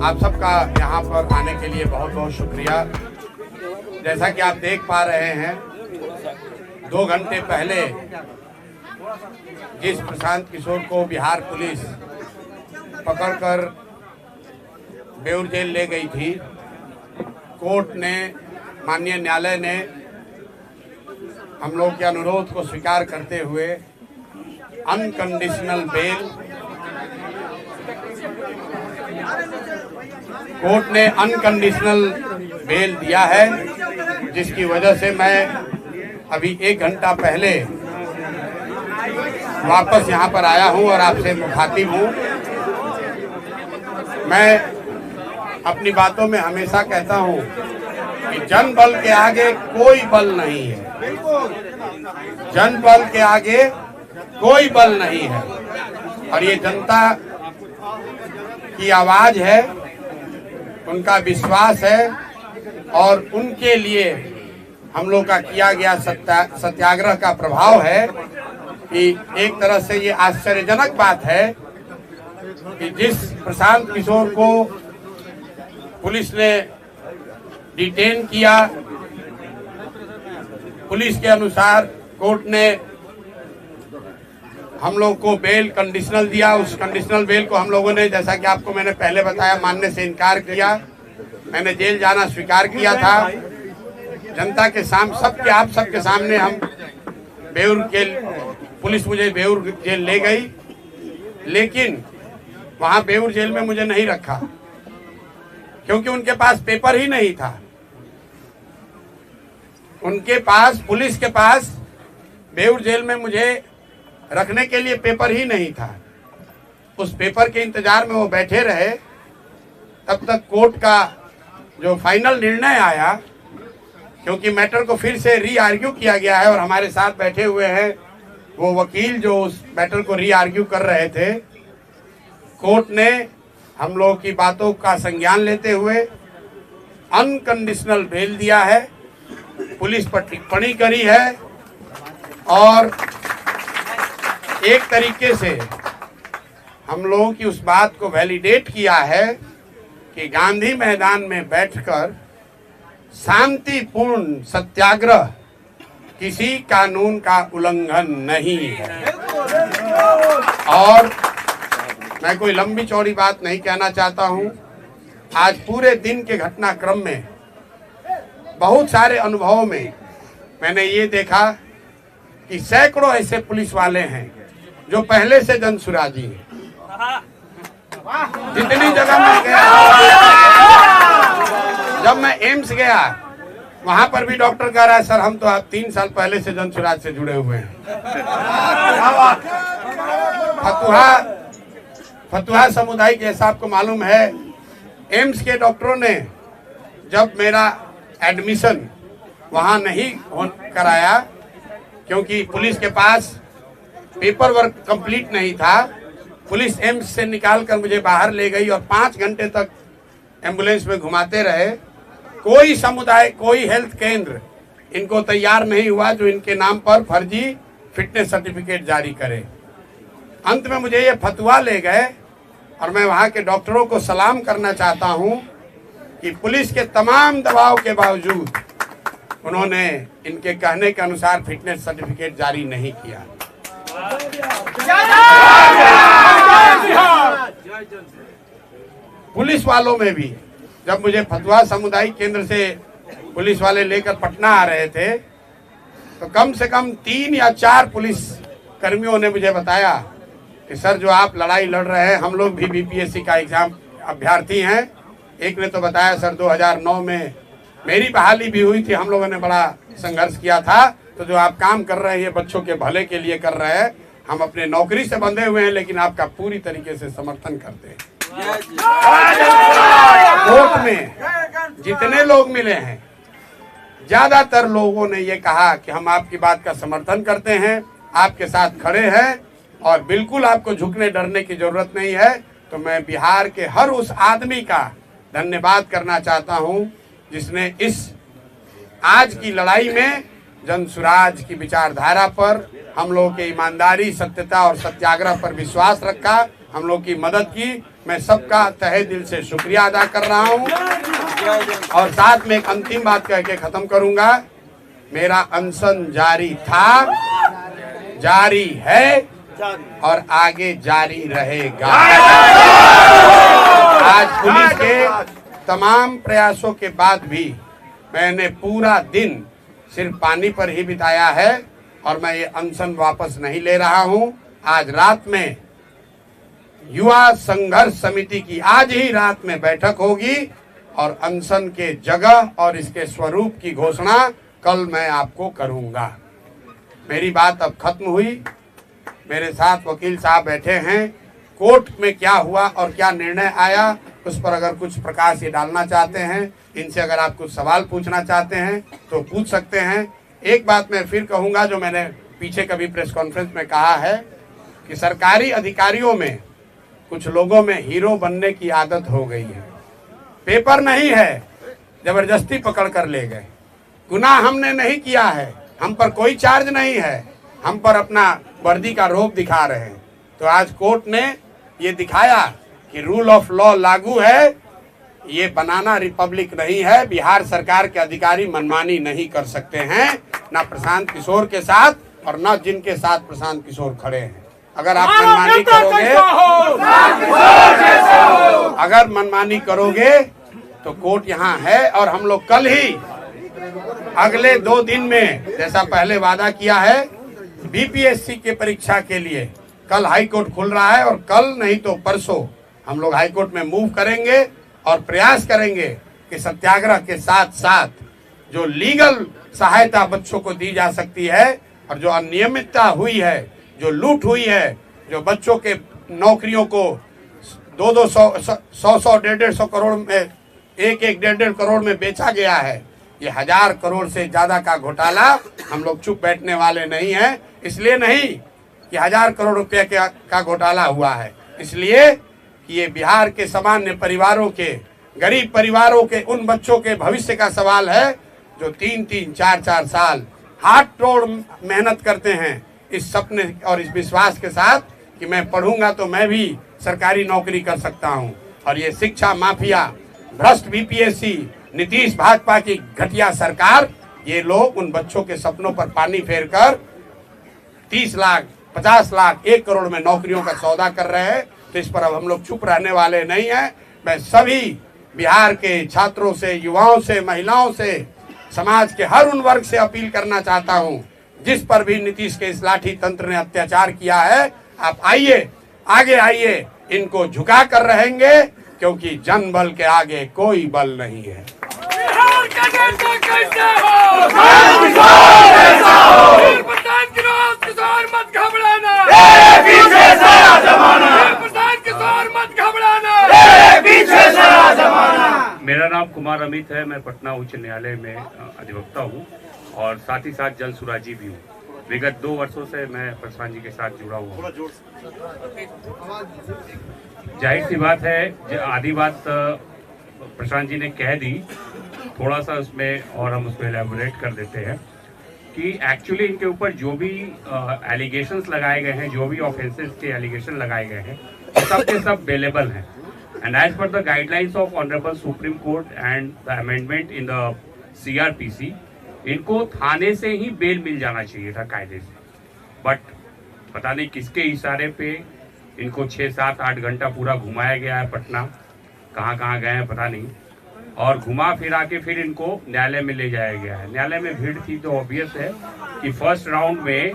आप सबका यहाँ पर आने के लिए बहुत बहुत शुक्रिया। जैसा कि आप देख पा रहे हैं, 2 घंटे पहले जिस प्रशांत किशोर को बिहार पुलिस पकड़कर बेउर जेल ले गई थी, कोर्ट ने, माननीय न्यायालय ने हम लोग के अनुरोध को स्वीकार करते हुए अनकंडीशनल बेल, कोर्ट ने अनकंडीशनल बेल दिया है, जिसकी वजह से मैं अभी 1 घंटा पहले वापस यहाँ पर आया हूँ और आपसे मुखातिब हूँ। मैं अपनी बातों में हमेशा कहता हूँ कि जन बल के आगे कोई बल नहीं है, जन बल के आगे कोई बल नहीं है। और ये जनता की आवाज है, उनका विश्वास है और उनके लिए हम लोग का किया गया सत्याग्रह का प्रभाव है कि एक तरह से ये आश्चर्यजनक बात है कि जिस प्रशांत किशोर को पुलिस ने डिटेन किया, पुलिस के अनुसार कोर्ट ने हम लोग को बेल कंडीशनल दिया। उस कंडीशनल बेल को हम लोगों ने, जैसा कि आपको मैंने पहले बताया, मानने से इनकार किया। मैंने जेल जाना स्वीकार किया था। जनता के सामने, आप सबके सामने हम बेउर जेल, पुलिस मुझे बेउर जेल ले गई, लेकिन वहां बेउर जेल में मुझे नहीं रखा क्योंकि उनके पास पेपर ही नहीं था। उनके पास, पुलिस के पास बेउर जेल में मुझे रखने के लिए पेपर ही नहीं था। उस पेपर के इंतजार में वो बैठे रहे, तब तक कोर्ट का जो फाइनल निर्णय आया, क्योंकि मैटर को फिर से री आर्ग्यू किया गया है और हमारे साथ बैठे हुए हैं वो वकील जो उस मैटर को री आर्ग्यू कर रहे थे। कोर्ट ने हम लोग की बातों का संज्ञान लेते हुए अनकंडीशनल बेल दिया है, पुलिस पर टिप्पणी करी है और एक तरीके से हम लोगों की उस बात को वैलिडेट किया है कि गांधी मैदान में बैठकर शांतिपूर्ण सत्याग्रह किसी कानून का उल्लंघन नहीं है। और मैं कोई लंबी चौड़ी बात नहीं कहना चाहता हूं। आज पूरे दिन के घटनाक्रम में, बहुत सारे अनुभवों में मैंने ये देखा कि सैकड़ों ऐसे पुलिस वाले हैं जो पहले से जनसुराजी हैं। जितनी जगह मैं गया, जब मैं एम्स गया, वहां पर भी डॉक्टर कह रहा है, सर हम तो आप 3 साल पहले से जनसुराज से जुड़े हुए हैं। फतुहा समुदाय, जैसा आपको मालूम है, एम्स के डॉक्टरों ने जब मेरा एडमिशन वहां नहीं कराया क्योंकि पुलिस के पास पेपर वर्क कंप्लीट नहीं था, पुलिस एम्स से निकालकर मुझे बाहर ले गई और 5 घंटे तक एम्बुलेंस में घुमाते रहे। कोई समुदाय, कोई हेल्थ केंद्र इनको तैयार नहीं हुआ जो इनके नाम पर फर्जी फिटनेस सर्टिफिकेट जारी करे। अंत में मुझे ये फतवा ले गए और मैं वहाँ के डॉक्टरों को सलाम करना चाहता हूँ कि पुलिस के तमाम दबाव के बावजूद उन्होंने इनके कहने के अनुसार फिटनेस सर्टिफिकेट जारी नहीं किया। पुलिस वालों में भी, जब मुझे फतवा सामुदायिक केंद्र से पुलिस वाले लेकर पटना आ रहे थे, तो कम से कम 3 या 4 पुलिस कर्मियों ने मुझे बताया कि सर जो आप लड़ाई लड़ रहे हैं, हम लोग भी बीपीएससी का एग्जाम अभ्यर्थी हैं। एक ने तो बताया सर 2009 में मेरी बहाली भी हुई थी, हम लोगों ने बड़ा संघर्ष किया था, तो जो आप काम कर रहे हैं ये बच्चों के भले के लिए कर रहे हैं। हम अपने नौकरी से बंधे हुए हैं लेकिन आपका पूरी तरीके से समर्थन करते हैं। कोर्ट में जितने लोग मिले हैं, ज्यादातर लोगों ने ये कहा कि हम आपकी बात का समर्थन करते हैं, आपके साथ खड़े हैं और बिल्कुल आपको झुकने डरने की जरूरत नहीं है। तो मैं बिहार के हर उस आदमी का धन्यवाद करना चाहता हूं जिसने इस आज की लड़ाई में जनसुराज की विचारधारा पर, हम लोग के ईमानदारी, सत्यता और सत्याग्रह पर विश्वास रखा, हम लोग की मदद की। मैं सबका तहे दिल से शुक्रिया अदा कर रहा हूं और साथ में एक अंतिम बात कह के खत्म करूंगा। मेरा अनशन जारी था, जारी है और आगे जारी रहेगा। आज पुलिस के तमाम प्रयासों के बाद भी मैंने पूरा दिन सिर्फ पानी पर ही बिताया है और मैं ये अनशन वापस नहीं ले रहा हूं। आज रात में युवा संघर्ष समिति की आज ही रात में बैठक होगी और अनशन के जगह और इसके स्वरूप की घोषणा कल मैं आपको करूंगा। मेरी बात अब खत्म हुई। मेरे साथ वकील साहब बैठे हैं। कोर्ट में क्या हुआ और क्या निर्णय आया उस पर अगर कुछ प्रकाश ये डालना चाहते हैं, इनसे अगर आप कुछ सवाल पूछना चाहते हैं तो पूछ सकते हैं। एक बात मैं फिर कहूंगा जो मैंने पीछे कभी प्रेस कॉन्फ्रेंस में कहा है कि सरकारी अधिकारियों में कुछ लोगों में हीरो बनने की आदत हो गई है। पेपर नहीं है, जबरदस्ती पकड़ कर ले गए। गुनाह हमने नहीं किया है, हम पर कोई चार्ज नहीं है, हम पर अपना वर्दी का रोब दिखा रहे हैं। तो आज कोर्ट ने ये दिखाया कि रूल ऑफ लॉ लागू है, ये बनाना रिपब्लिक नहीं है। बिहार सरकार के अधिकारी मनमानी नहीं कर सकते हैं, ना प्रशांत किशोर के साथ और ना जिनके साथ प्रशांत किशोर खड़े हैं। अगर आप मनमानी करोगे तो कोर्ट यहाँ है और हम लोग कल ही अगले 2 दिन में जैसा पहले वादा किया है बीपीएससी के परीक्षा के लिए कल हाई कोर्ट खुल रहा है और कल नहीं तो परसों हम लोग हाई कोर्ट में मूव करेंगे और प्रयास करेंगे कि सत्याग्रह के साथ साथ जो लीगल सहायता बच्चों को दी जा सकती है और जो अनियमितता हुई है, जो लूट हुई है, जो बच्चों के नौकरियों को 100-150 करोड़ में 1-1.5 करोड़ में बेचा गया है, ये 1000 करोड़ से ज्यादा का घोटाला हम लोग चुप बैठने वाले नहीं हैं। इसलिए नहीं कि 1000 करोड़ रुपए का घोटाला हुआ है, इसलिए कि ये बिहार के सामान्य परिवारों के, गरीब परिवारों के उन बच्चों के भविष्य का सवाल है जो 3-3, 4-4 साल हाथ तोड़ मेहनत करते हैं इस सपने और इस विश्वास के साथ कि मैं पढ़ूंगा तो मैं भी सरकारी नौकरी कर सकता हूं। और ये शिक्षा माफिया, भ्रष्ट बीपीएससी, नीतीश भाजपा की घटिया सरकार, ये लोग उन बच्चों के सपनों पर पानी फेरकर 30 लाख, 50 लाख, 1 करोड़ में नौकरियों का सौदा कर रहे हैं। तो इस पर अब हम लोग चुप रहने वाले नहीं हैं। मैं सभी बिहार के छात्रों से, युवाओं से, महिलाओं से, समाज के हर उन वर्ग से अपील करना चाहता हूं जिस पर भी नीतीश के इस लाठी तंत्र ने अत्याचार किया है, आप आइए, आगे आइए, इनको झुका कर रहेंगे क्योंकि जन बल के आगे कोई बल नहीं है। मेरा नाम कुमार अमित है। मैं पटना उच्च न्यायालय में अधिवक्ता हूँ और साथ ही साथ जल सुराजी भी हूँ। विगत 2 वर्षों से मैं प्रशांत जी के साथ जुड़ा हुआ हूँ। जाहिर सी बात है, आधी बात प्रशांत जी ने कह दी, थोड़ा सा उसमें और हम उसमें एलैबोरेट कर देते हैं कि एक्चुअली इनके ऊपर जो भी एलिगेशंस लगाए गए हैं, जो भी ऑफेंसेस के एलिगेशन लगाए गए हैं, सब के सब बेलेबल हैं। And as per the guidelines of honourable supreme court and the amendment in the CrPC, इनको थाने से ही बेल मिल जाना चाहिए था कायदे से। बट पता नहीं किसके इशारे पे इनको 6, 7, 8 घंटा पूरा घुमाया गया है पटना, कहाँ कहाँ गए हैं पता नहीं, और घुमा फिरा के फिर इनको न्यायालय में ले जाया गया है। न्यायालय में भीड़ थी तो ऑब्वियस है कि फर्स्ट राउंड में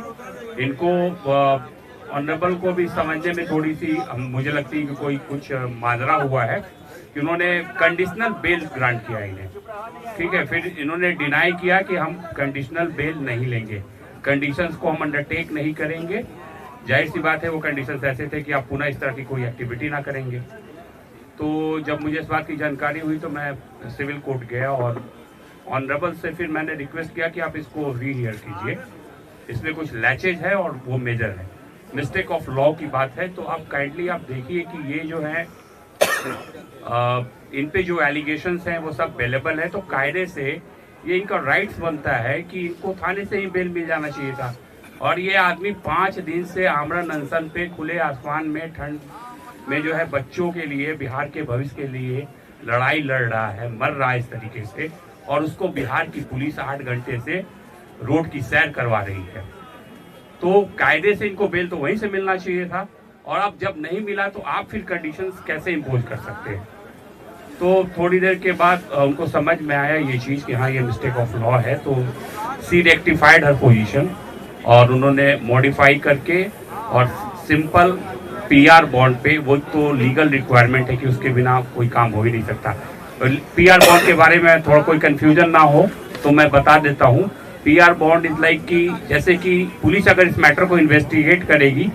इनको ऑनरेबल को भी समझने में थोड़ी सी मुझे लगती है कि कोई कुछ माजरा हुआ है कि उन्होंने कंडीशनल बेल ग्रांट किया इन्हें, ठीक है। फिर इन्होंने डिनाई किया कि हम कंडीशनल बेल नहीं लेंगे, कंडीशंस को हम अंडरटेक नहीं करेंगे। जाहिर सी बात है वो कंडीशंस ऐसे थे कि आप पुनः इस तरह की कोई एक्टिविटी ना करेंगे। तो जब मुझे इस बात की जानकारी हुई तो मैं सिविल कोर्ट गया और ऑनरेबल से फिर मैंने रिक्वेस्ट किया कि आप इसको रीहियर कीजिए, इसमें कुछ लैचेज है और वो मेजर है, मिस्टेक ऑफ लॉ की बात है। तो आप काइंडली आप देखिए कि ये जो है इन पे जो एलिगेशंस हैं वो सब बेलेबल है। तो कायदे से ये इनका राइट्स बनता है कि इनको थाने से ही बेल मिल जाना चाहिए था। और ये आदमी 5 दिन से आमरण अनशन पे खुले आसमान में ठंड में जो है बच्चों के लिए, बिहार के भविष्य के लिए लड़ाई लड़ रहा है, मर रहा है इस तरीके से, और उसको बिहार की पुलिस 8 घंटे से रोड की सैर करवा रही है। तो कायदे से इनको बेल तो वहीं से मिलना चाहिए था, और अब जब नहीं मिला तो आप फिर कंडीशंस कैसे इम्पोज कर सकते हैं। तो थोड़ी देर के बाद उनको समझ में आया ये चीज़ कि हाँ ये मिस्टेक ऑफ लॉ है, तो सी रेक्टिफाइड हर पोजीशन, और उन्होंने मॉडिफाई करके और सिंपल पीआर बॉन्ड पे, वो तो लीगल रिक्वायरमेंट है कि उसके बिना कोई काम हो ही नहीं सकता। पीआर बॉन्ड के बारे में थोड़ा कोई कंफ्यूजन ना हो तो मैं बता देता हूँ। पीआर बॉन्ड इज लाइक कि जैसे कि पुलिस अगर इस मैटर को इन्वेस्टिगेट करेगी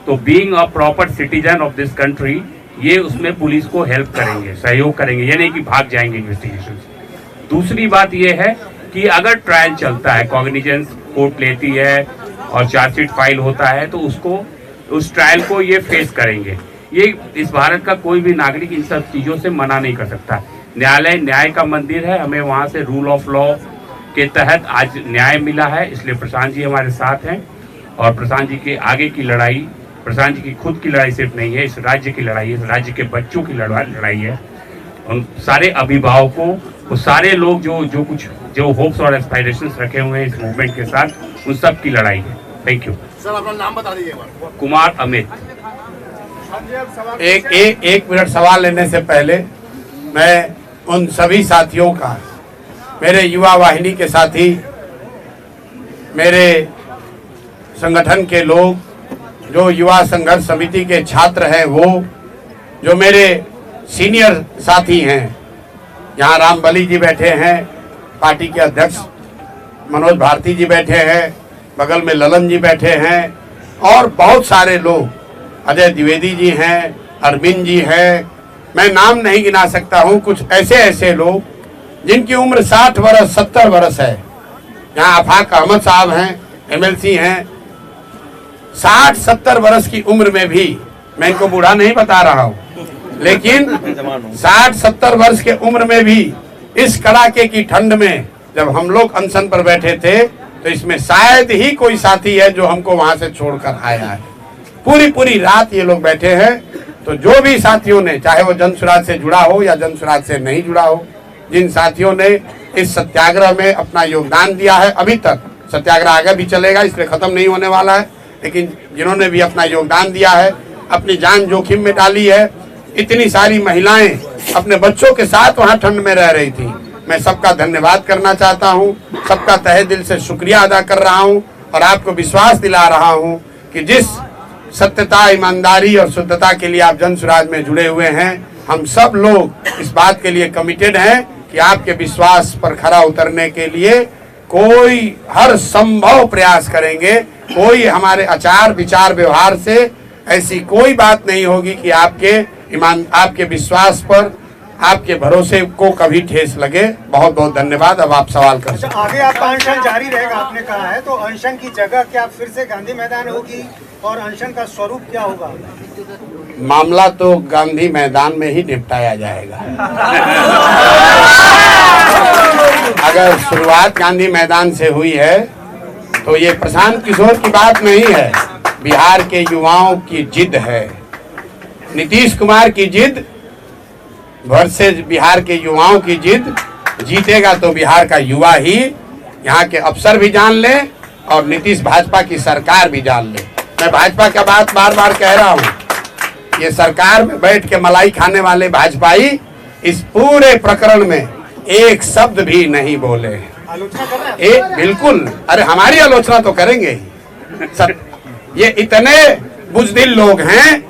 तो being a proper citizen of this country ये उसमें पुलिस को हेल्प करेंगे, सहयोग करेंगे, ये नहीं कि भाग जाएंगे इन्वेस्टिगेशन से। दूसरी बात ये है कि अगर ट्रायल चलता है, कॉग्निजेंस कोर्ट लेती है और चार्जशीट फाइल होता है, तो उसको उस ट्रायल को ये फेस करेंगे। ये इस भारत का कोई भी नागरिक इन सब चीज़ों से मना नहीं कर सकता। न्यायालय न्याय का मंदिर है, हमें वहाँ से रूल ऑफ लॉ के तहत आज न्याय मिला है, इसलिए प्रशांत जी हमारे साथ हैं। और प्रशांत जी के आगे की लड़ाई, प्रशांत जी की खुद की लड़ाई सिर्फ नहीं है, इस राज्य की लड़ाई है, इस राज्य के बच्चों की लड़ाई है। उन सारे अभिभावकों, वो सारे लोग जो होप्स और एस्पायरेशंस रखे हुए हैं इस मूवमेंट के साथ, उन सब की लड़ाई है। थैंक यू सर, अपना नाम बता दीजिए। कुमार अमित। एक मिनट सवाल लेने से पहले मैं उन सभी साथियों का, मेरे युवा वाहिनी के साथी, मेरे संगठन के लोग, जो युवा संघर्ष समिति के छात्र हैं, वो जो मेरे सीनियर साथी हैं, यहाँ रामबली जी बैठे हैं, पार्टी के अध्यक्ष मनोज भारती जी बैठे हैं, बगल में ललन जी बैठे हैं, और बहुत सारे लोग, अजय द्विवेदी जी हैं, अरविंद जी हैं, मैं नाम नहीं गिना सकता हूं। कुछ ऐसे लोग जिनकी उम्र 60 वर्ष 70 वर्ष है, यहाँ आफाक अहमद साहब हैं, एमएलसी हैं, 60-70 वर्ष की उम्र में भी, मैं इनको बूढ़ा नहीं बता रहा हूं, लेकिन 60-70 वर्ष के उम्र में भी इस कड़ाके की ठंड में जब हम लोग अनशन पर बैठे थे, तो इसमें शायद ही कोई साथी है जो हमको वहां से छोड़कर आया है। पूरी रात ये लोग बैठे हैं। तो जो भी साथियों ने, चाहे वो जन स्वराज से जुड़ा हो या जन स्वराज से नहीं जुड़ा हो, जिन साथियों ने इस सत्याग्रह में अपना योगदान दिया है, अभी तक सत्याग्रह आगे भी चलेगा, इसलिए खत्म नहीं होने वाला है, लेकिन जिन्होंने भी अपना योगदान दिया है, अपनी जान जोखिम में डाली है, इतनी सारी महिलाएं अपने बच्चों के साथ वहां ठंड में रह रही थी, मैं सबका धन्यवाद करना चाहता हूं, सबका तहे दिल से शुक्रिया अदा कर रहा हूं, और आपको विश्वास दिला रहा हूं कि जिस सत्यता, ईमानदारी और शुद्धता के लिए आप जन स्वराज में जुड़े हुए हैं, हम सब लोग इस बात के लिए कमिटेड हैं कि आपके विश्वास पर खरा उतरने के लिए कोई हर संभव प्रयास करेंगे। कोई हमारे आचार विचार व्यवहार से ऐसी कोई बात नहीं होगी कि आपके विश्वास पर, आपके भरोसे को कभी ठेस लगे। बहुत बहुत धन्यवाद। अब आप सवाल कर सकते हैं। आगे आपका अनशन जारी रहेगा, आपने कहा है, तो अनशन की जगह क्या फिर से गांधी मैदान होगी, और अनशन का स्वरूप क्या होगा? मामला तो गांधी मैदान में ही निपटाया जाएगा। अगर शुरुआत गांधी मैदान से हुई है तो ये प्रशांत किशोर की बात नहीं है, बिहार के युवाओं की जिद है, नीतीश कुमार की जिद वर्सेज बिहार के युवाओं की जिद। जीतेगा तो बिहार का युवा ही, यहाँ के अफसर भी जान ले और नीतीश भाजपा की सरकार भी जान ले। मैं भाजपा का बात बार बार कह रहा हूँ, ये सरकार में बैठ के मलाई खाने वाले भाजपाई इस पूरे प्रकरण में एक शब्द भी नहीं बोले। आलोचना कर रहे हैं? बिल्कुल, अरे हमारी आलोचना तो करेंगे ही। ये इतने बुजदिल लोग हैं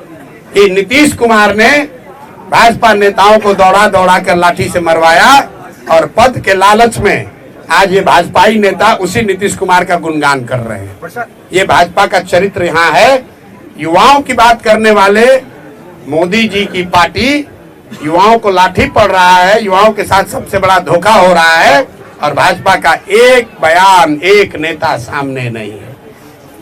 कि नीतीश कुमार ने भाजपा नेताओं को दौड़ा कर लाठी से मरवाया, और पद के लालच में आज ये भाजपाई नेता उसी नीतीश कुमार का गुणगान कर रहे हैं। ये भाजपा का चरित्र यहाँ है। युवाओं की बात करने वाले मोदी जी की पार्टी युवाओं को लाठी पड़ रहा है, युवाओं के साथ सबसे बड़ा धोखा हो रहा है, और भाजपा का एक बयान, एक नेता सामने नहीं है।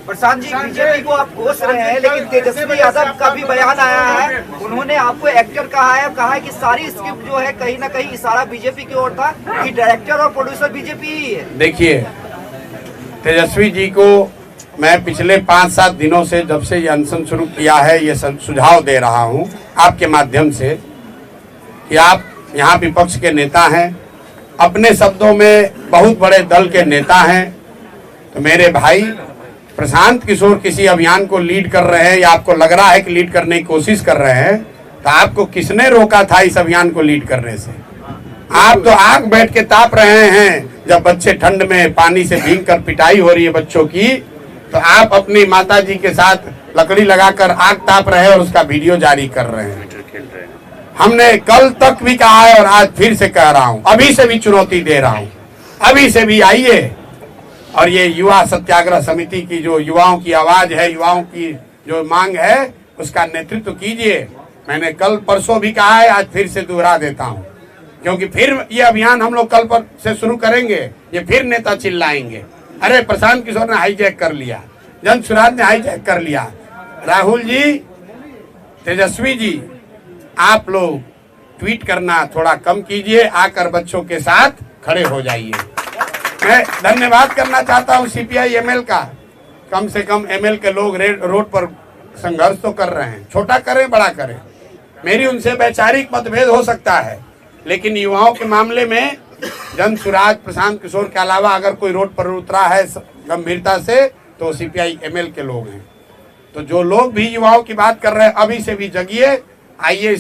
प्रशांत जी, बीजेपी को आप कोस रहे हैं, लेकिन तेजस्वी यादव का भी बयान आया है, उन्होंने आपको एक्टर कहा है कि सारी स्क्रिप्ट जो है कहीं ना कहीं इशारा बीजेपी की ओर था, कि डायरेक्टर और प्रोड्यूसर बीजेपी ही है। देखिए, तेजस्वी जी को मैं पिछले 5-7 दिनों से जब से ये अनशन शुरू किया है ये सुझाव दे रहा हूँ आपके माध्यम से कि आप यहाँ विपक्ष के नेता हैं, अपने शब्दों में बहुत बड़े दल के नेता हैं, तो मेरे भाई प्रशांत किशोर किसी अभियान को लीड कर रहे हैं या आपको लग रहा है कि लीड करने की कोशिश कर रहे हैं, तो आपको किसने रोका था इस अभियान को लीड करने से? आप तो आग बैठ के ताप रहे हैं। जब बच्चे ठंड में पानी से भीग कर पिटाई हो रही है बच्चों की, तो आप अपनी माताजी के साथ लकड़ी लगाकर आग ताप रहे हैं और उसका वीडियो जारी कर रहे हैं। हमने कल तक भी कहा है और आज फिर से कह रहा हूं, अभी से भी चुनौती दे रहा हूं, अभी से भी आइए और ये युवा सत्याग्रह समिति की जो युवाओं की आवाज है, युवाओं की जो मांग है, उसका नेतृत्व कीजिए। मैंने कल परसों भी कहा है, आज फिर से दोहरा देता हूं, क्योंकि फिर ये अभियान हम लोग कल पर से शुरू करेंगे, ये फिर नेता चिल्लाएंगे, अरे प्रशांत किशोर ने हाईजैक कर लिया, जन सुराज ने हाईजैक कर लिया। राहुल जी, तेजस्वी जी, आप लोग ट्वीट करना थोड़ा कम कीजिए, आकर बच्चों के साथ खड़े हो जाइए। मैं धन्यवाद करना चाहता हूं सीपीआई एमएल का, कम से कम एमएल के लोग रोड पर संघर्ष तो कर रहे हैं, छोटा करें बड़ा करें, मेरी उनसे वैचारिक मतभेद हो सकता है, लेकिन युवाओं के मामले में जन सुराज प्रशांत किशोर के अलावा अगर कोई रोड पर उतरा है गंभीरता से तो सीपीआई एमएल के लोग हैं। तो जो लोग भी युवाओं की बात कर रहे हैं, अभी से भी जगिए, आइए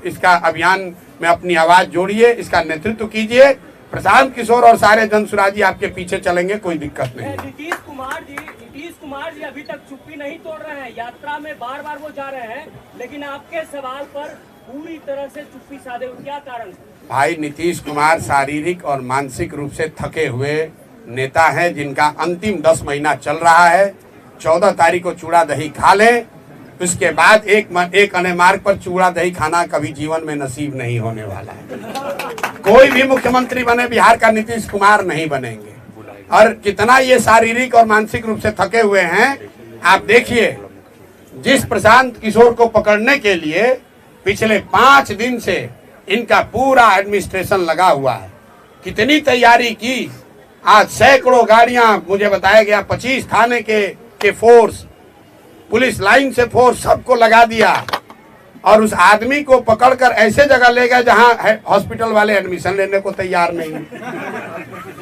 इसका अभियान में अपनी आवाज जोड़िए, इसका नेतृत्व कीजिए। प्रशांत किशोर और सारे जन सुराजी आपके पीछे चलेंगे, कोई दिक्कत नहीं। नीतीश कुमार जी अभी तक चुप्पी नहीं तोड़ रहे हैं, यात्रा में बार बार वो जा रहे हैं, लेकिन आपके सवाल पर पूरी तरह से चुप्पी साधे, क्या कारण? भाई, नीतीश कुमार शारीरिक और मानसिक रूप से थके हुए नेता हैं, जिनका अंतिम 10 महीना चल रहा है। 14 तारीख को चूड़ा दही खा लें, उसके बाद एक अने मार्ग पर चूड़ा दही खाना कभी जीवन में नसीब नहीं होने वाला है। कोई भी मुख्यमंत्री बने बिहार का नीतीश कुमार नहीं बनेंगे। और कितना ये शारीरिक और मानसिक रूप से थके हुए हैं, आप देखिए, जिस प्रशांत किशोर को पकड़ने के लिए पिछले 5 दिन से इनका पूरा एडमिनिस्ट्रेशन लगा हुआ है, कितनी तैयारी की। आज सैकड़ों गाड़ियां, मुझे बताया गया 25 थाने के फोर्स, पुलिस लाइन से फोर्स, सबको लगा दिया और उस आदमी को पकड़कर ऐसे जगह ले गए जहां हॉस्पिटल वाले एडमिशन लेने को तैयार नहीं।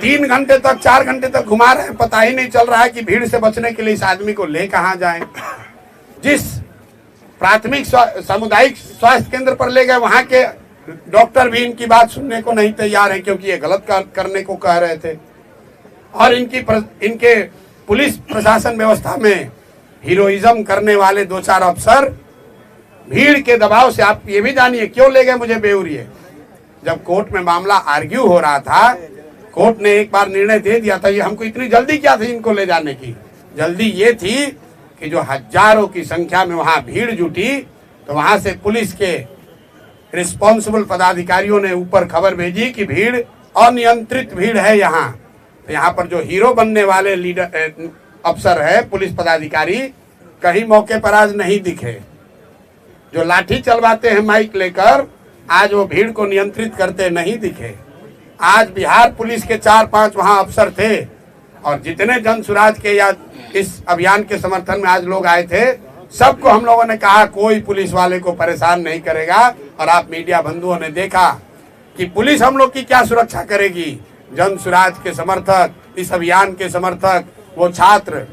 3 घंटे तक 4 घंटे तक घुमा रहे हैं, पता ही नहीं चल रहा है कि भीड़ से बचने के लिए इस आदमी को ले कहां जाएं। जिस प्राथमिक सामुदायिक स्वास्थ्य केंद्र पर ले गए, वहां के डॉक्टर भी इनकी बात सुनने को नहीं तैयार है, क्योंकि ये गलत करने को कह रहे थे। और इनके पुलिस प्रशासन व्यवस्था में हीरोइज्म करने वाले 2-4 अफसर भीड़ के दबाव से, आप ये भी जानिए क्यों ले गए मुझे बेउरिए। जब कोर्ट में मामला आर्ग्यू हो रहा था, कोर्ट ने एक बार निर्णय दे दिया था। ये हमको इतनी जल्दी क्या थी इनको ले जाने की? जल्दी ये थी कि जो हजारों की संख्या में वहां भीड़ जुटी, तो वहां से पुलिस के रिस्पॉन्सिबल पदाधिकारियों ने ऊपर खबर भेजी कि भीड़ अनियंत्रित भीड़ है यहाँ। तो यहाँ पर जो हीरो बनने वाले लीडर अफसर है, पुलिस पदाधिकारी, कहीं मौके पर आज नहीं दिखे। जो लाठी चलवाते हैं माइक लेकर, आज वो भीड़ को नियंत्रित करते नहीं दिखे। आज बिहार पुलिस के 4-5 वहां अफसर थे, और जितने जन सुराज के या इस अभियान के समर्थन में आज लोग आए थे, सबको हम लोगों ने कहा कोई पुलिस वाले को परेशान नहीं करेगा। और आप मीडिया बंधुओं ने देखा कि पुलिस हम लोग की क्या सुरक्षा करेगी। जन सुराज के समर्थक, इस अभियान के समर्थक, वो छात्र,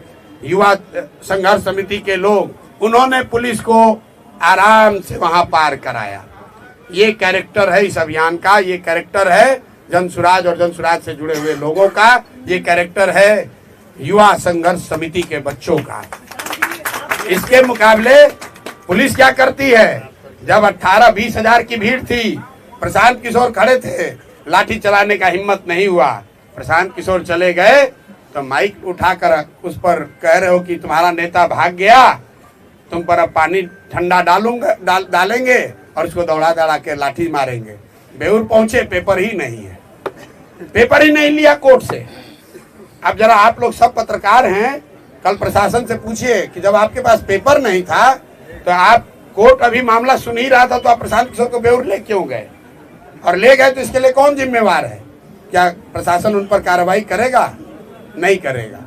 युवा संघर्ष समिति के लोग, उन्होंने पुलिस को आराम से वहां पार कराया। ये कैरेक्टर है इस अभियान का, ये कैरेक्टर है जन सुराज और जन सुराज से जुड़े हुए लोगों का, ये कैरेक्टर है युवा संघर्ष समिति के बच्चों का। इसके मुकाबले पुलिस क्या करती है? जब 18-20 हजार की भीड़ थी, प्रशांत किशोर खड़े थे, लाठी चलाने का हिम्मत नहीं हुआ। प्रशांत किशोर चले गए तो माइक उठाकर उस पर कह रहे हो कि तुम्हारा नेता भाग गया, तुम पर अब पानी ठंडा डालेंगे और उसको दौड़ा के लाठी मारेंगे। बेउर पहुंचे, पेपर ही नहीं है, पेपर ही नहीं लिया कोर्ट से। अब जरा आप लोग सब पत्रकार हैं, कल प्रशासन से पूछिए कि जब आपके पास पेपर नहीं था तो आप, कोर्ट अभी मामला सुन ही रहा था, तो आप प्रशांत किशोर को बेउर ले क्यों गए? और ले गए तो इसके लिए कौन जिम्मेवार है? क्या प्रशासन उन पर कार्रवाई करेगा? नहीं करेगा।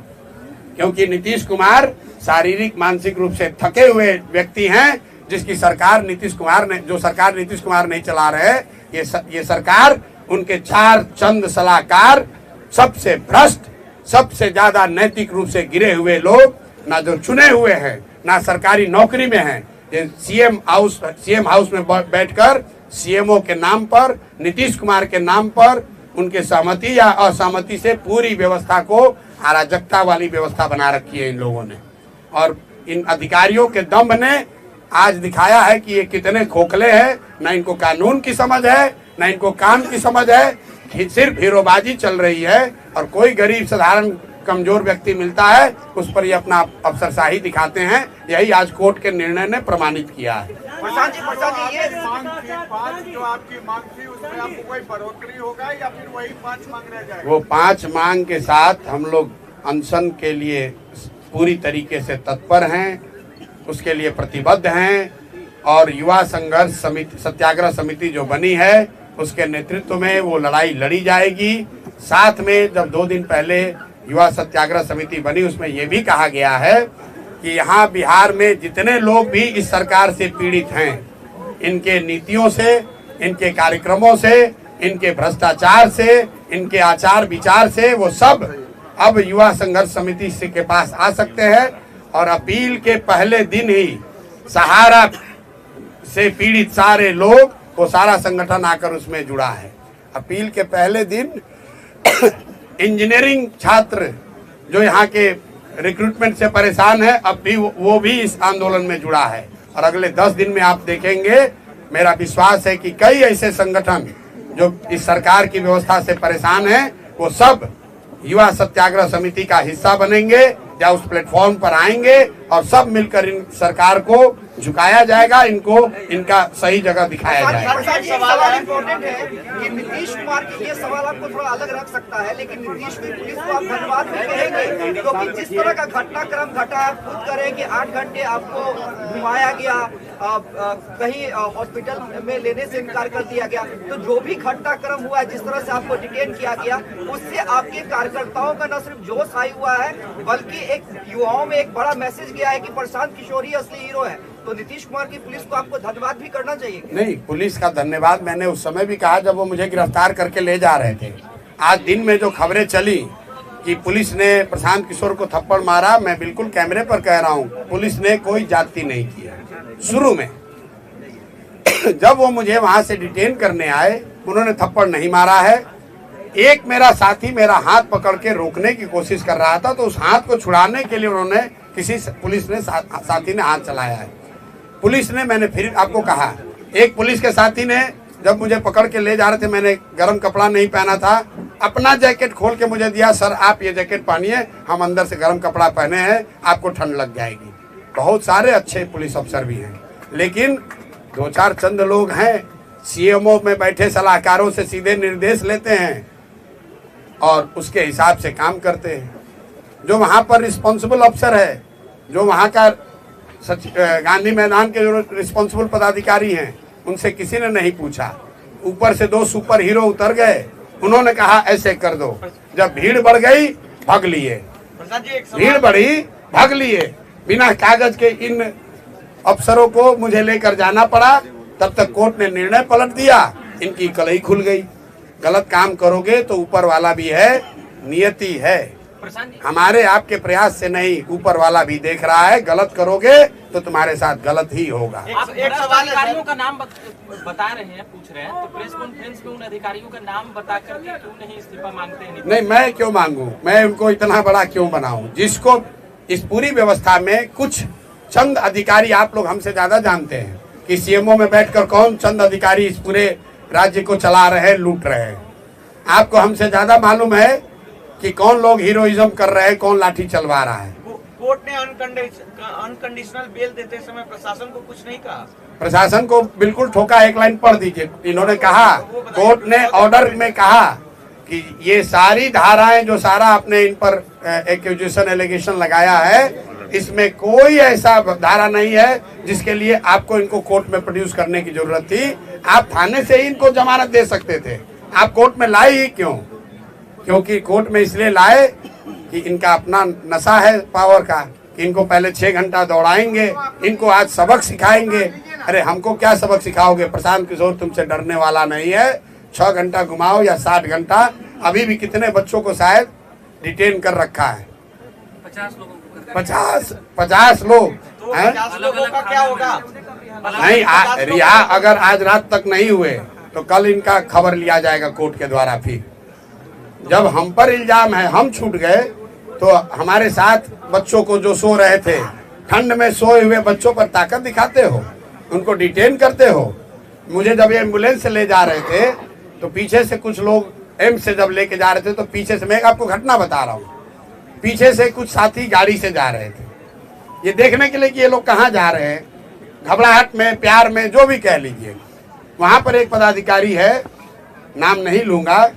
क्योंकि नीतीश कुमार शारीरिक मानसिक रूप से थके हुए व्यक्ति हैं, जिसकी सरकार नीतीश कुमार नहीं चला रहे। ये सरकार उनके 4 चंद सलाहकार, सबसे भ्रष्ट, सबसे ज्यादा नैतिक रूप से गिरे हुए लोग, ना जो चुने हुए हैं, ना सरकारी नौकरी में हैं, ये सीएम हाउस में बैठकर सीएमओ के नाम पर, नीतीश कुमार के नाम पर, उनके सहमति या असहमति से पूरी व्यवस्था को अराजकता वाली व्यवस्था बना रखी है इन लोगों ने। और इन अधिकारियों के दम्भ ने आज दिखाया है कि ये कितने खोखले हैं, ना इनको कानून की समझ है, ना इनको काम की समझ है, सिर्फ हीरोबाजी चल रही है। और कोई गरीब साधारण कमजोर व्यक्ति मिलता है, उस पर ये अपना अफसरशाही दिखाते हैं। यही आज कोर्ट के निर्णय ने प्रमाणित किया है। प्रशांत जी ये पाँच जो आपकी मांग थी उसमें आपको कोई बढ़ोतरी होगा या फिर वही 5 मांग रह जाएगा? वो 5 मांग के साथ हम लोग अनशन के लिए पूरी तरीके से तत्पर हैं, उसके लिए प्रतिबद्ध हैं। और युवा संघर्ष समिति, सत्याग्रह समिति जो बनी है, उसके नेतृत्व में वो लड़ाई लड़ी जाएगी। साथ में जब 2 दिन पहले युवा सत्याग्रह समिति बनी, उसमें ये भी कहा गया है कि यहाँ बिहार में जितने लोग भी इस सरकार से पीड़ित हैं, इनके नीतियों से, इनके कार्यक्रमों से, इनके भ्रष्टाचार से, इनके आचार विचार से, वो सब अब युवा संघर्ष समिति से के पास आ सकते हैं। और अपील के पहले दिन ही सहारा से पीड़ित सारे लोग, वो सारा संगठन आकर उसमें जुड़ा है। अपील के पहले दिन इंजीनियरिंग छात्र जो यहाँ के रिक्रूटमेंट से परेशान है, अब भी वो भी इस आंदोलन में जुड़ा है। और अगले 10 दिन में आप देखेंगे, मेरा विश्वास है कि कई ऐसे संगठन जो इस सरकार की व्यवस्था से परेशान हैं, वो सब युवा सत्याग्रह समिति का हिस्सा बनेंगे या उस प्लेटफॉर्म पर आएंगे, और सब मिलकर इन सरकार को झुकाया जाएगा, इनको इनका सही जगह दिखाया जाएगा। सवाल इम्पोर्टेंट है कि नीतीश कुमार की ये सवाल आपको थोड़ा अलग रख सकता है, लेकिन नीतीश की पुलिस को आप धन्यवाद भी कहेंगे, क्योंकि जिस तरह का घटनाक्रम घटा, आप खुद करें कि 8 घंटे आपको घुमाया गया, कहीं हॉस्पिटल में लेने से इनकार कर दिया गया। तो जो भी घटनाक्रम हुआ है, जिस तरह से आपको डिटेन किया गया, उससे आपके कार्यकर्ताओं का न सिर्फ जोश आई हुआ है, बल्कि एक युवाओं में एक बड़ा मैसेज गया है कि प्रशांत किशोर ही असली हीरो है। तो नीतीश कुमार की पुलिस को आपको धन्यवाद भी करना चाहिए। नहीं, पुलिस का धन्यवाद मैंने उस समय भी कहा जब वो मुझे गिरफ्तार करके ले जा रहे थे। आज दिन में जो खबरें चली कि पुलिस ने प्रशांत किशोर को थप्पड़ मारा, मैं बिल्कुल कैमरे पर कह रहा हूँ, पुलिस ने कोई जाति नहीं किया। शुरू में जब वो मुझे वहां से डिटेन करने आए, उन्होंने थप्पड़ नहीं मारा है। एक मेरा साथी मेरा हाथ पकड़ के रोकने की कोशिश कर रहा था, तो उस हाथ को छुड़ाने के लिए उन्होंने पुलिस ने साथी ने हाथ चलाया है। पुलिस ने, मैंने फिर आपको कहा, एक पुलिस के साथी ने जब मुझे पकड़ के ले जा रहे थे, मैंने गर्म कपड़ा नहीं पहना था, अपना जैकेट खोल के मुझे दिया, सर आप ये जैकेट पहनिए, हम अंदर से गर्म कपड़ा पहने हैं, आपको ठंड लग जाएगी। बहुत सारे अच्छे पुलिस अफसर भी हैं, लेकिन 2-4 चंद लोग हैं, सीएमओ में बैठे सलाहकारों से सीधे निर्देश लेते हैं और उसके हिसाब से काम करते हैं। जो वहाँ पर रिस्पॉन्सिबल अफसर है, जो वहाँ का गांधी मैदान के जो रिस्पॉन्सिबल पदाधिकारी हैं, उनसे किसी ने नहीं पूछा। ऊपर से 2 सुपर हीरो उतर गए, उन्होंने कहा ऐसे कर दो। जब भीड़ बढ़ गई, भाग लिए, भीड़ बढ़ी, भाग लिए। बिना कागज के इन अफसरों को मुझे लेकर जाना पड़ा। तब तक कोर्ट ने निर्णय पलट दिया, इनकी कलई खुल गई। गलत काम करोगे तो ऊपर वाला भी है, नियति है। हमारे आपके प्रयास से नहीं, ऊपर वाला भी देख रहा है। गलत करोगे तो तुम्हारे साथ गलत ही होगा। आप एक सवाल अधिकारियों का नाम बता रहे हैं, पूछ रहे हैं, तो प्रेस कॉन्फ्रेंस में उन अधिकारियों का नाम बता करके क्यों नहीं इस्तीफा मांगते हैं? नहीं, मैं क्यों मांगू, मैं उनको इतना बड़ा क्यों बनाऊं? जिसको इस पूरी व्यवस्था में कुछ चंद अधिकारी, आप लोग हमसे ज्यादा जानते हैं कि सीएमओ में बैठकर कौन चंद अधिकारी इस पूरे राज्य को चला रहे हैं, लूट रहे हैं। आपको हमसे ज्यादा मालूम है कि कौन लोग हीरोइज्म कर रहे हैं, कौन लाठी चलवा रहा है। कोर्ट ने अनकंडीशनल बेल देते समय प्रशासन को कुछ नहीं कहा? प्रशासन को बिल्कुल ठोका। एक लाइन पढ़ दीजिए। इन्होंने कहा, कोर्ट ने ऑर्डर में कहा कि ये सारी धाराएं जो सारा आपने इन पर एक्यूजेशन एलिगेशन लगाया है, इसमें कोई ऐसा धारा नहीं है जिसके लिए आपको इनको कोर्ट में प्रोड्यूस करने की जरूरत थी। आप थाने से ही इनको जमानत दे सकते थे। आप कोर्ट में लाए ही क्यों? क्योंकि कोर्ट में इसलिए लाए कि इनका अपना नशा है पावर का, कि इनको पहले 6 घंटा दौड़ाएंगे, इनको आज सबक सिखाएंगे। अरे हमको क्या सबक सिखाओगे? प्रशांत किशोर तुमसे डरने वाला नहीं है। 6 घंटा घुमाओ या 60 घंटा, अभी भी कितने बच्चों को शायद डिटेन कर रखा है। 50 लोग हैं। 50 लोगों का क्या होगा? नहीं रिहा अगर आज रात तक नहीं हुए तो कल इनका खबर लिया जाएगा कोर्ट के द्वारा। फिर जब हम पर इल्जाम है, हम छूट गए तो हमारे साथ बच्चों को जो सो रहे थे, ठंड में सोए हुए बच्चों पर ताकत दिखाते हो, उनको डिटेन करते हो। मुझे जब एम्बुलेंस से ले जा रहे थे तो पीछे से कुछ लोग एम्स से जब लेके जा रहे थे तो पीछे से, मैं आपको घटना बता रहा हूँ, पीछे से कुछ साथी गाड़ी से जा रहे थे ये देखने के लिए कि ये लोग कहाँ जा रहे हैं, घबराहट में, प्यार में, जो भी कह लीजिए। वहाँ पर एक पदाधिकारी है, नाम नहीं लूंगा,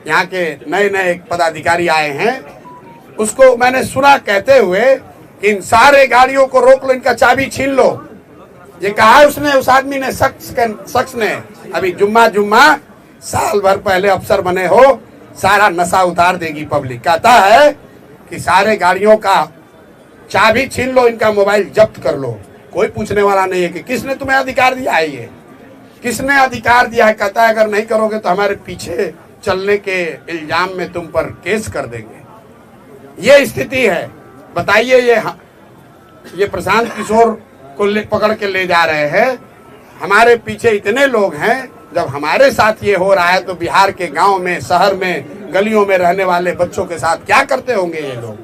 यहाँ के नए नए एक पदाधिकारी आए हैं, उसको मैंने सुना कहते हुए कि इन सारे गाड़ियों को रोक लो, इनका चाबी छीन लो। ये कहा उसने, उस आदमी ने, शख्स ने। अभी जुम्मा साल भर पहले अफसर बने हो, सारा नशा उतार देगी पब्लिक। कहता है कि सारे गाड़ियों का चाबी छीन लो, इनका मोबाइल जब्त कर लो। कोई पूछने वाला नहीं है कि किसने तुम्हें अधिकार दिया है, ये किसने अधिकार दिया है। कहता है अगर नहीं करोगे तो हमारे पीछे चलने के इल्जाम में तुम पर केस कर देंगे। ये स्थिति है। बताइए, ये प्रशांत किशोर को पकड़ के ले जा रहे हैं, हमारे पीछे इतने लोग हैं। जब हमारे साथ ये हो रहा है तो बिहार के गांव में, शहर में, गलियों में रहने वाले बच्चों के साथ क्या करते होंगे ये लोग।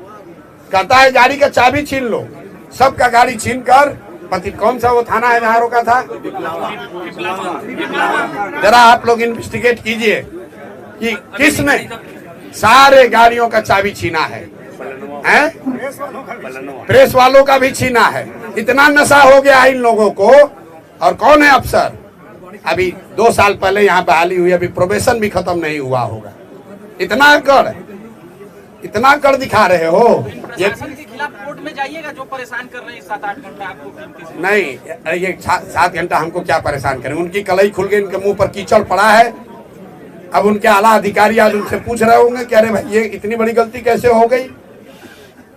कहता है गाड़ी का चाबी छीन लो, सबका गाड़ी छीन कर, पति कौन सा वो थाना है जहाँ रोका था, जरा आप लोग इन्वेस्टिगेट कीजिए कि किसने सारे गाड़ियों का चाबी छीना है, प्रेस वालों का भी छीना है। इतना नशा हो गया है इन लोगों को। और कौन है अफसर? अभी 2 साल पहले यहाँ बहाली हुई, अभी प्रोबेशन भी खत्म नहीं हुआ होगा। इतना कर दिखा रहे हो। ये प्रशासन के खिलाफ कोर्ट में जाइएगा, जो परेशान कर रहे हैं 7-8 घंटा आपको कीमती से। नहीं, ये 7 घंटा हमको क्या परेशान करें? उनकी कलई खुल गई, इनके मुंह पर कीचड़ पड़ा है। अब उनके आला अधिकारी आज उनसे पूछ रहे होंगे कि अरे भाई ये इतनी बड़ी गलती कैसे हो गई।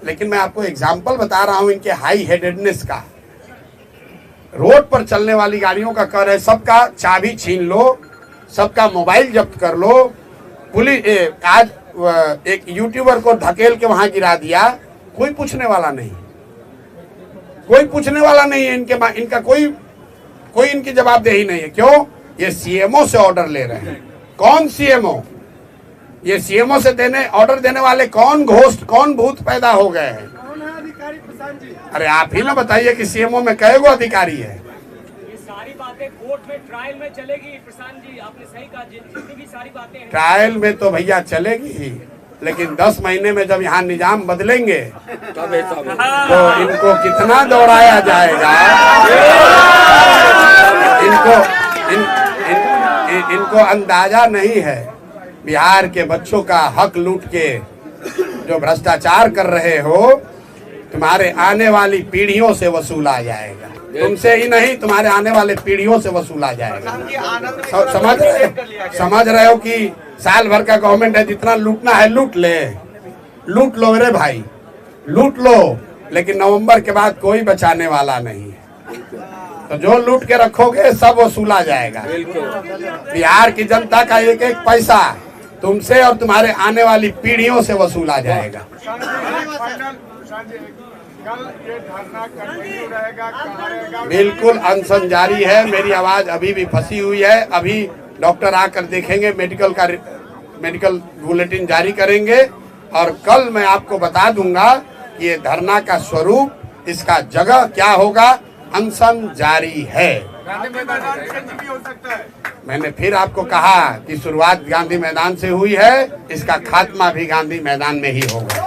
लेकिन मैं आपको एग्जाम्पल बता रहा हूं इनके हाई हेडेडनेस का। रोड पर चलने वाली गाड़ियों का कर है सबका चाबी छीन लो, सबका मोबाइल जब्त कर लो। पुलिस आज एक यूट्यूबर को धकेल के वहां गिरा दिया, कोई पूछने वाला नहीं, कोई पूछने वाला नहीं है। इनका कोई इनकी जवाबदेही नहीं है। क्यों? ये सीएमओ से ऑर्डर ले रहे हैं। कौन सीएमओ? ये सीएमओ से ऑर्डर देने वाले कौन घोस्ट, कौन भूत पैदा हो गए हैं? अरे आप ही ना बताइए कि सीएमओ में कई गो अधिकारी है। ये सारी बातें कोर्ट में, ट्रायल में चलेगी। प्रशांत जी आपने सही कहा, जितनी भी सारी बातें हैं ट्रायल में तो भैया चलेगी ही, लेकिन 10 महीने में जब यहाँ निजाम बदलेंगे तो इनको कितना दौड़ाया जाएगा। इनको अंदाजा नहीं है बिहार के बच्चों का हक लूट के जो भ्रष्टाचार कर रहे हो, तुम्हारे आने वाली पीढ़ियों से वसूला जाएगा। तुमसे ही नहीं, तुम्हारे आने वाले पीढ़ियों से वसूला जाएगा। समझ रहे हो कि साल भर का गवर्नमेंट है, जितना लूटना है लूट लो मेरे भाई, लूट लो। लेकिन नवंबर के बाद कोई बचाने वाला नहीं है। तो जो लूट के रखोगे सब वसूला जाएगा। बिहार की जनता का एक एक पैसा तुमसे और तुम्हारे आने वाली पीढ़ियों से वसूला जाएगा। बिल्कुल अनशन जारी है। मेरी आवाज अभी भी फंसी हुई है। अभी डॉक्टर आकर देखेंगे, मेडिकल बुलेटिन जारी करेंगे और कल मैं आपको बता दूंगा कि ये धरना का स्वरूप, इसका जगह क्या होगा। अनशन जारी है। मैंने फिर आपको कहा कि शुरुआत गांधी मैदान से हुई है, इसका खात्मा भी गांधी मैदान में ही होगा।